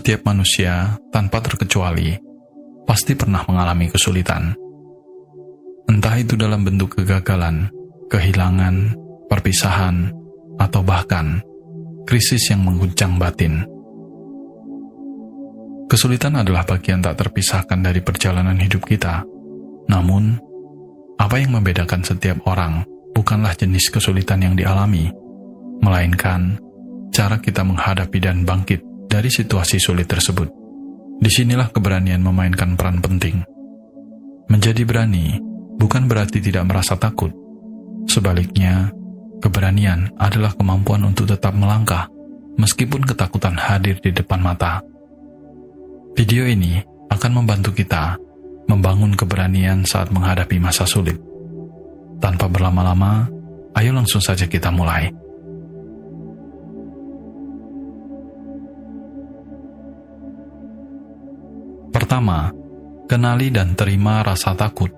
Setiap manusia, tanpa terkecuali, pasti pernah mengalami kesulitan. Entah itu dalam bentuk kegagalan, kehilangan, perpisahan, atau bahkan krisis yang mengguncang batin. Kesulitan adalah bagian tak terpisahkan dari perjalanan hidup kita. Namun, apa yang membedakan setiap orang bukanlah jenis kesulitan yang dialami, melainkan cara kita menghadapi dan bangkit dari situasi sulit tersebut. Disinilah keberanian memainkan peran penting. Menjadi berani bukan berarti tidak merasa takut. Sebaliknya, keberanian adalah kemampuan untuk tetap melangkah, meskipun ketakutan hadir di depan mata. Video ini akan membantu kita membangun keberanian saat menghadapi masa sulit. Tanpa berlama-lama, ayo langsung saja kita mulai. Pertama, kenali dan terima rasa takut.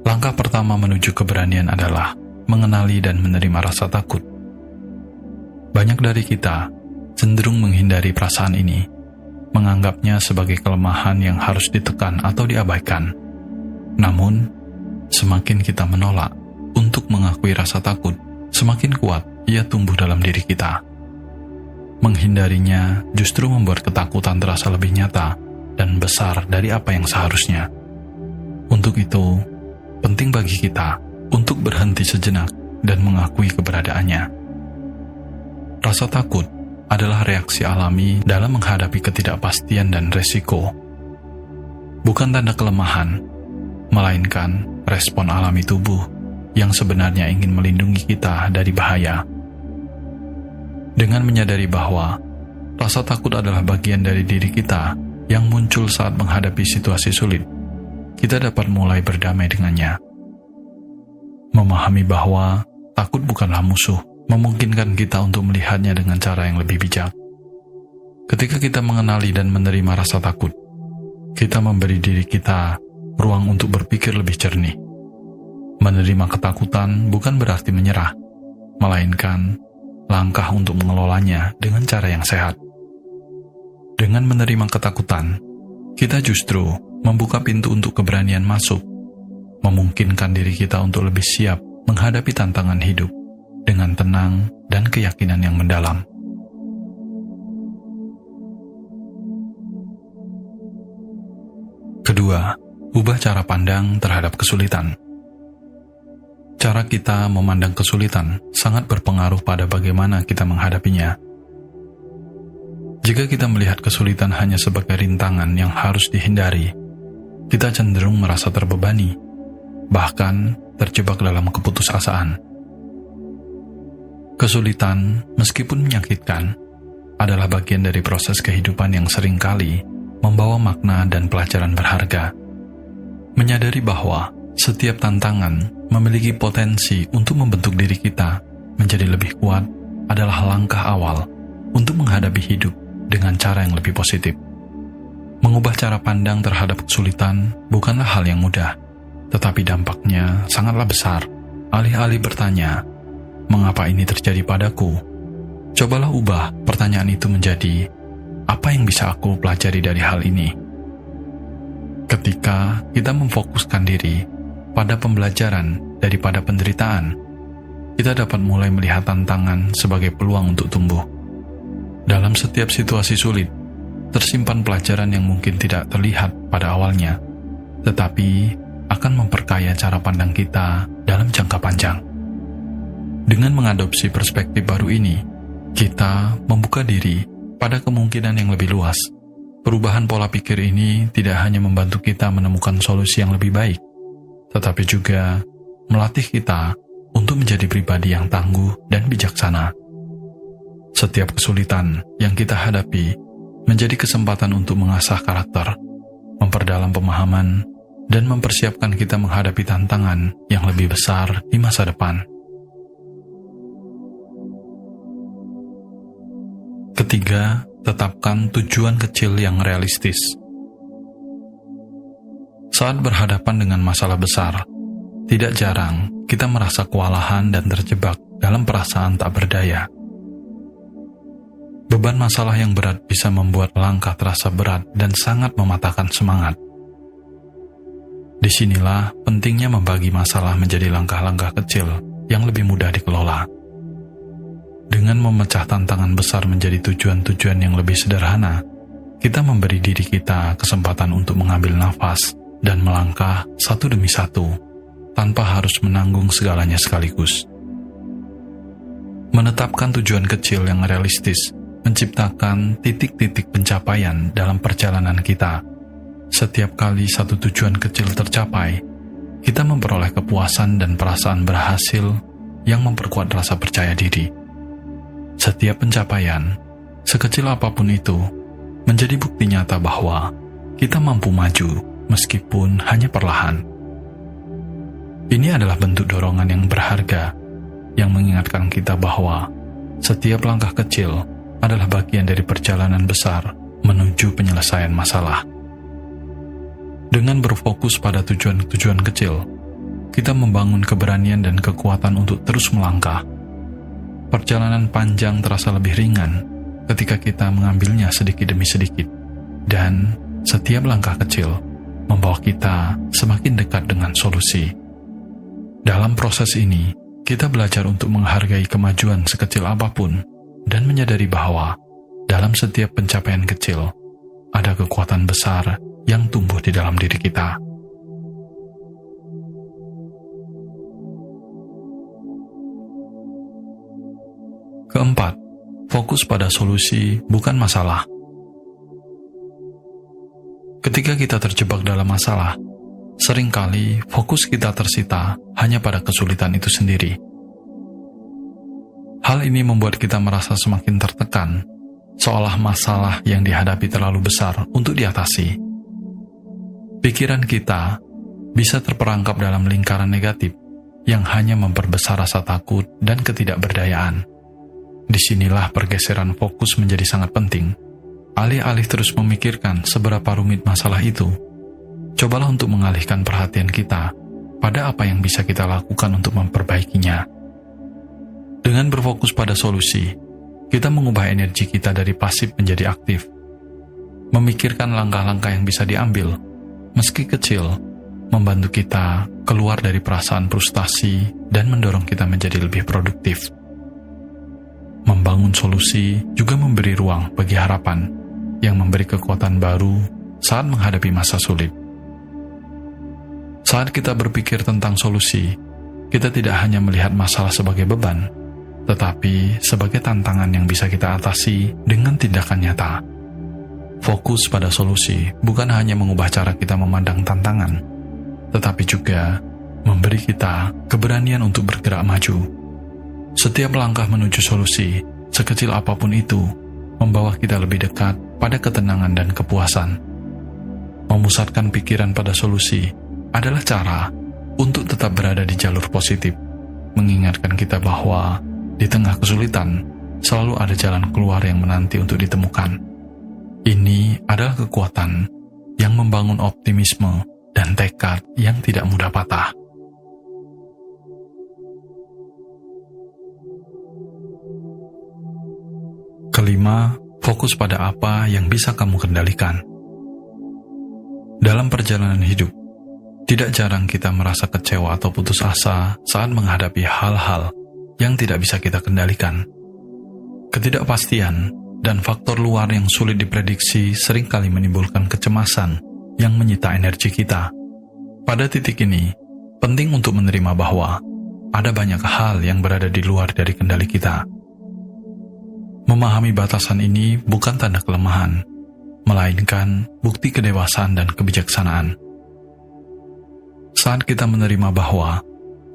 Langkah pertama menuju keberanian adalah mengenali dan menerima rasa takut. Banyak dari kita cenderung menghindari perasaan ini, menganggapnya sebagai kelemahan yang harus ditekan atau diabaikan. Namun, semakin kita menolak untuk mengakui rasa takut, semakin kuat ia tumbuh dalam diri kita. Menghindarinya justru membuat ketakutan terasa lebih nyata dan besar dari apa yang seharusnya. Untuk itu, penting bagi kita untuk berhenti sejenak dan mengakui keberadaannya. Rasa takut adalah reaksi alami dalam menghadapi ketidakpastian dan resiko. Bukan tanda kelemahan, melainkan respon alami tubuh yang sebenarnya ingin melindungi kita dari bahaya. Dengan menyadari bahwa rasa takut adalah bagian dari diri kita yang muncul saat menghadapi situasi sulit, kita dapat mulai berdamai dengannya. Memahami bahwa takut bukanlah musuh, memungkinkan kita untuk melihatnya dengan cara yang lebih bijak. Ketika kita mengenali dan menerima rasa takut, kita memberi diri kita ruang untuk berpikir lebih jernih. Menerima ketakutan bukan berarti menyerah, melainkan langkah untuk mengelolanya dengan cara yang sehat. Dengan menerima ketakutan, kita justru membuka pintu untuk keberanian masuk, memungkinkan diri kita untuk lebih siap menghadapi tantangan hidup dengan tenang dan keyakinan yang mendalam. Kedua, ubah cara pandang terhadap kesulitan. Cara kita memandang kesulitan sangat berpengaruh pada bagaimana kita menghadapinya. Jika kita melihat kesulitan hanya sebagai rintangan yang harus dihindari, kita cenderung merasa terbebani, bahkan terjebak dalam keputusasaan. Kesulitan, meskipun menyakitkan, adalah bagian dari proses kehidupan yang seringkali membawa makna dan pelajaran berharga. Menyadari bahwa setiap tantangan memiliki potensi untuk membentuk diri kita menjadi lebih kuat adalah langkah awal untuk menghadapi hidup dengan cara yang lebih positif. Mengubah cara pandang terhadap kesulitan bukanlah hal yang mudah, tetapi dampaknya sangatlah besar. Alih-alih bertanya, "Mengapa ini terjadi padaku?" Cobalah ubah pertanyaan itu menjadi, "Apa yang bisa aku pelajari dari hal ini?" Ketika kita memfokuskan diri pada pembelajaran daripada penderitaan, kita dapat mulai melihat tantangan sebagai peluang untuk tumbuh. Dalam setiap situasi sulit, tersimpan pelajaran yang mungkin tidak terlihat pada awalnya, tetapi akan memperkaya cara pandang kita dalam jangka panjang. Dengan mengadopsi perspektif baru ini, kita membuka diri pada kemungkinan yang lebih luas. Perubahan pola pikir ini tidak hanya membantu kita menemukan solusi yang lebih baik, tetapi juga melatih kita untuk menjadi pribadi yang tangguh dan bijaksana. Setiap kesulitan yang kita hadapi menjadi kesempatan untuk mengasah karakter, memperdalam pemahaman, dan mempersiapkan kita menghadapi tantangan yang lebih besar di masa depan. Ketiga, tetapkan tujuan kecil yang realistis. Saat berhadapan dengan masalah besar, tidak jarang kita merasa kewalahan dan terjebak dalam perasaan tak berdaya. Beban masalah yang berat bisa membuat langkah terasa berat dan sangat mematahkan semangat. Disinilah pentingnya membagi masalah menjadi langkah-langkah kecil yang lebih mudah dikelola. Dengan memecah tantangan besar menjadi tujuan-tujuan yang lebih sederhana, kita memberi diri kita kesempatan untuk mengambil nafas dan melangkah satu demi satu, tanpa harus menanggung segalanya sekaligus. Menetapkan tujuan kecil yang realistis menciptakan titik-titik pencapaian dalam perjalanan kita. Setiap kali satu tujuan kecil tercapai, kita memperoleh kepuasan dan perasaan berhasil yang memperkuat rasa percaya diri. Setiap pencapaian, sekecil apapun itu, menjadi bukti nyata bahwa kita mampu maju meskipun hanya perlahan. Ini adalah bentuk dorongan yang berharga yang mengingatkan kita bahwa setiap langkah kecil adalah bagian dari perjalanan besar menuju penyelesaian masalah. Dengan berfokus pada tujuan-tujuan kecil, kita membangun keberanian dan kekuatan untuk terus melangkah. Perjalanan panjang terasa lebih ringan ketika kita mengambilnya sedikit demi sedikit, dan setiap langkah kecil membawa kita semakin dekat dengan solusi. Dalam proses ini, kita belajar untuk menghargai kemajuan sekecil apapun dan menyadari bahwa dalam setiap pencapaian kecil ada kekuatan besar yang tumbuh di dalam diri kita. Keempat, fokus pada solusi bukan masalah. Ketika kita terjebak dalam masalah, seringkali fokus kita tersita hanya pada kesulitan itu sendiri. Hal ini membuat kita merasa semakin tertekan, seolah masalah yang dihadapi terlalu besar untuk diatasi. Pikiran kita bisa terperangkap dalam lingkaran negatif yang hanya memperbesar rasa takut dan ketidakberdayaan. Disinilah pergeseran fokus menjadi sangat penting. Alih-alih terus memikirkan seberapa rumit masalah itu, cobalah untuk mengalihkan perhatian kita pada apa yang bisa kita lakukan untuk memperbaikinya. Dengan berfokus pada solusi, kita mengubah energi kita dari pasif menjadi aktif. Memikirkan langkah-langkah yang bisa diambil, meski kecil, membantu kita keluar dari perasaan frustasi dan mendorong kita menjadi lebih produktif. Membangun solusi juga memberi ruang bagi harapan yang memberi kekuatan baru saat menghadapi masa sulit. Saat kita berpikir tentang solusi, kita tidak hanya melihat masalah sebagai beban, tetapi sebagai tantangan yang bisa kita atasi dengan tindakan nyata. Fokus pada solusi bukan hanya mengubah cara kita memandang tantangan, tetapi juga memberi kita keberanian untuk bergerak maju. Setiap langkah menuju solusi, sekecil apapun itu, membawa kita lebih dekat pada ketenangan dan kepuasan. Memusatkan pikiran pada solusi adalah cara untuk tetap berada di jalur positif, mengingatkan kita bahwa di tengah kesulitan selalu ada jalan keluar yang menanti untuk ditemukan. Ini adalah kekuatan yang membangun optimisme dan tekad yang tidak mudah patah. Kelima, fokus pada apa yang bisa kamu kendalikan. Dalam perjalanan hidup, tidak jarang kita merasa kecewa atau putus asa saat menghadapi hal-hal yang tidak bisa kita kendalikan. Ketidakpastian dan faktor luar yang sulit diprediksi seringkali menimbulkan kecemasan yang menyita energi kita. Pada titik ini, penting untuk menerima bahwa ada banyak hal yang berada di luar dari kendali kita. Memahami batasan ini bukan tanda kelemahan, melainkan bukti kedewasaan dan kebijaksanaan. Saat kita menerima bahwa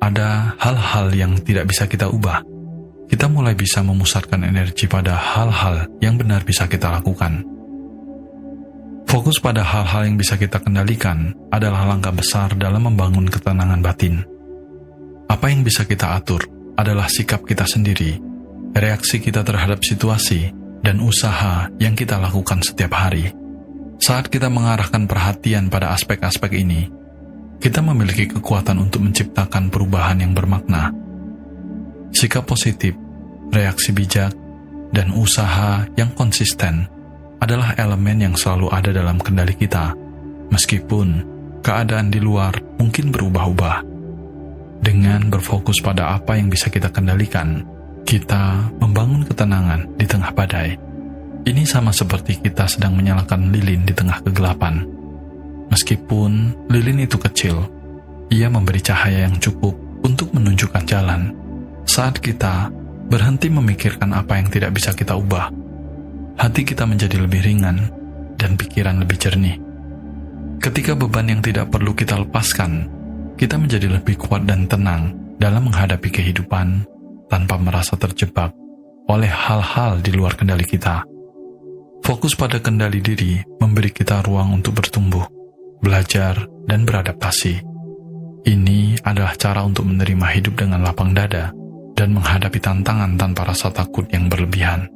ada hal-hal yang tidak bisa kita ubah, kita mulai bisa memusatkan energi pada hal-hal yang benar bisa kita lakukan. Fokus pada hal-hal yang bisa kita kendalikan adalah langkah besar dalam membangun ketenangan batin. Apa yang bisa kita atur adalah sikap kita sendiri, reaksi kita terhadap situasi, dan usaha yang kita lakukan setiap hari. Saat kita mengarahkan perhatian pada aspek-aspek ini, kita memiliki kekuatan untuk menciptakan perubahan yang bermakna. Sikap positif, reaksi bijak, dan usaha yang konsisten adalah elemen yang selalu ada dalam kendali kita, meskipun keadaan di luar mungkin berubah-ubah. Dengan berfokus pada apa yang bisa kita kendalikan, kita membangun ketenangan di tengah badai. Ini sama seperti kita sedang menyalakan lilin di tengah kegelapan. Meskipun lilin itu kecil, ia memberi cahaya yang cukup untuk menunjukkan jalan. Saat kita berhenti memikirkan apa yang tidak bisa kita ubah, hati kita menjadi lebih ringan dan pikiran lebih jernih. Ketika beban yang tidak perlu kita lepaskan, kita menjadi lebih kuat dan tenang dalam menghadapi kehidupan tanpa merasa terjebak oleh hal-hal di luar kendali kita. Fokus pada kendali diri memberi kita ruang untuk bertumbuh, belajar, dan beradaptasi. Ini adalah cara untuk menerima hidup dengan lapang dada dan menghadapi tantangan tanpa rasa takut yang berlebihan.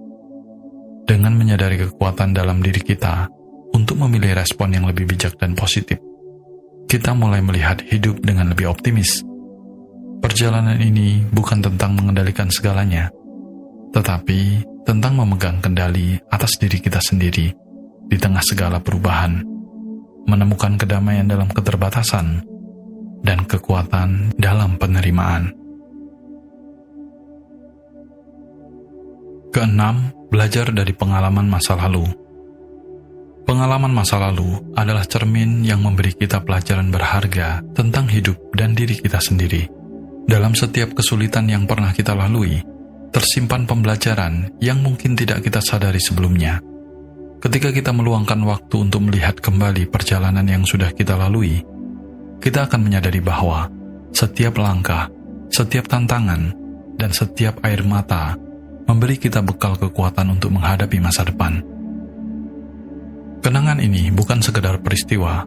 Dengan menyadari kekuatan dalam diri kita untuk memilih respon yang lebih bijak dan positif, kita mulai melihat hidup dengan lebih optimis. Perjalanan ini bukan tentang mengendalikan segalanya, tetapi tentang memegang kendali atas diri kita sendiri di tengah segala perubahan, menemukan kedamaian dalam keterbatasan, dan kekuatan dalam penerimaan. Keenam, belajar dari pengalaman masa lalu. Pengalaman masa lalu adalah cermin yang memberi kita pelajaran berharga tentang hidup dan diri kita sendiri. Dalam setiap kesulitan yang pernah kita lalui, tersimpan pembelajaran yang mungkin tidak kita sadari sebelumnya. Ketika kita meluangkan waktu untuk melihat kembali perjalanan yang sudah kita lalui, kita akan menyadari bahwa setiap langkah, setiap tantangan, dan setiap air mata memberi kita bekal kekuatan untuk menghadapi masa depan. Kenangan ini bukan sekedar peristiwa,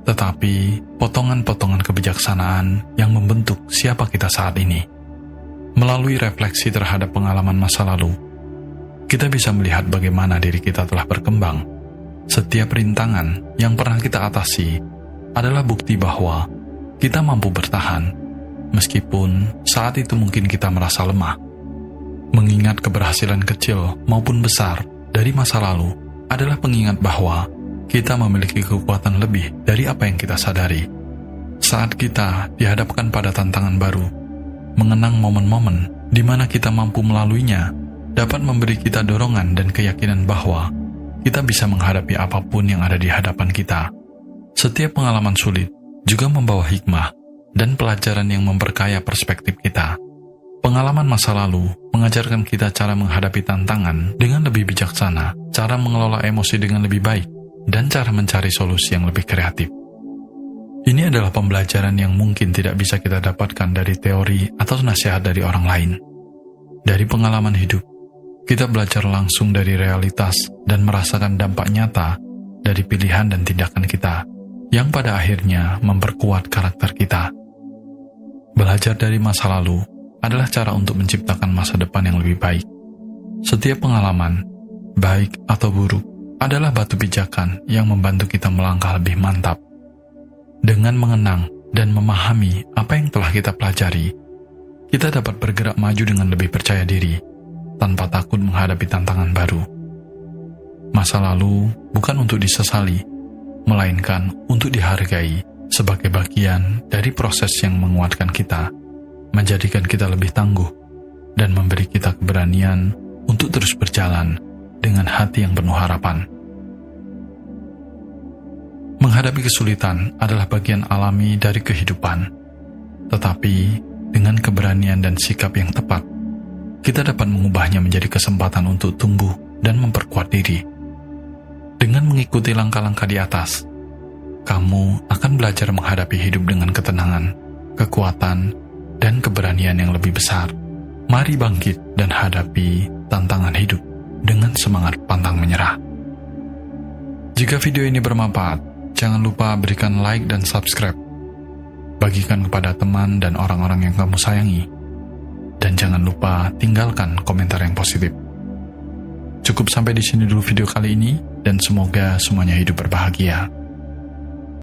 tetapi potongan-potongan kebijaksanaan yang membentuk siapa kita saat ini. Melalui refleksi terhadap pengalaman masa lalu, kita bisa melihat bagaimana diri kita telah berkembang. Setiap rintangan yang pernah kita atasi adalah bukti bahwa kita mampu bertahan, meskipun saat itu mungkin kita merasa lemah. Mengingat keberhasilan kecil maupun besar dari masa lalu adalah pengingat bahwa kita memiliki kekuatan lebih dari apa yang kita sadari. Saat kita dihadapkan pada tantangan baru, mengenang momen-momen di mana kita mampu melaluinya dapat memberi kita dorongan dan keyakinan bahwa kita bisa menghadapi apapun yang ada di hadapan kita. Setiap pengalaman sulit juga membawa hikmah dan pelajaran yang memperkaya perspektif kita. Pengalaman masa lalu mengajarkan kita cara menghadapi tantangan dengan lebih bijaksana, cara mengelola emosi dengan lebih baik, dan cara mencari solusi yang lebih kreatif. Ini adalah pembelajaran yang mungkin tidak bisa kita dapatkan dari teori atau nasihat dari orang lain. Dari pengalaman hidup, kita belajar langsung dari realitas dan merasakan dampak nyata dari pilihan dan tindakan kita, yang pada akhirnya memperkuat karakter kita. Belajar dari masa lalu adalah cara untuk menciptakan masa depan yang lebih baik. Setiap pengalaman, baik atau buruk, adalah batu pijakan yang membantu kita melangkah lebih mantap. Dengan mengenang dan memahami apa yang telah kita pelajari, kita dapat bergerak maju dengan lebih percaya diri, tanpa takut menghadapi tantangan baru. Masa lalu bukan untuk disesali, melainkan untuk dihargai sebagai bagian dari proses yang menguatkan kita, menjadikan kita lebih tangguh, dan memberi kita keberanian untuk terus berjalan dengan hati yang penuh harapan. Menghadapi kesulitan adalah bagian alami dari kehidupan, tetapi dengan keberanian dan sikap yang tepat, kita dapat mengubahnya menjadi kesempatan untuk tumbuh dan memperkuat diri. Dengan mengikuti langkah-langkah di atas, kamu akan belajar menghadapi hidup dengan ketenangan, kekuatan, dan keberanian yang lebih besar. Mari bangkit dan hadapi tantangan hidup dengan semangat pantang menyerah. Jika video ini bermanfaat, jangan lupa berikan like dan subscribe. Bagikan kepada teman dan orang-orang yang kamu sayangi. Dan jangan lupa tinggalkan komentar yang positif. Cukup sampai di sini dulu video kali ini, dan semoga semuanya hidup berbahagia.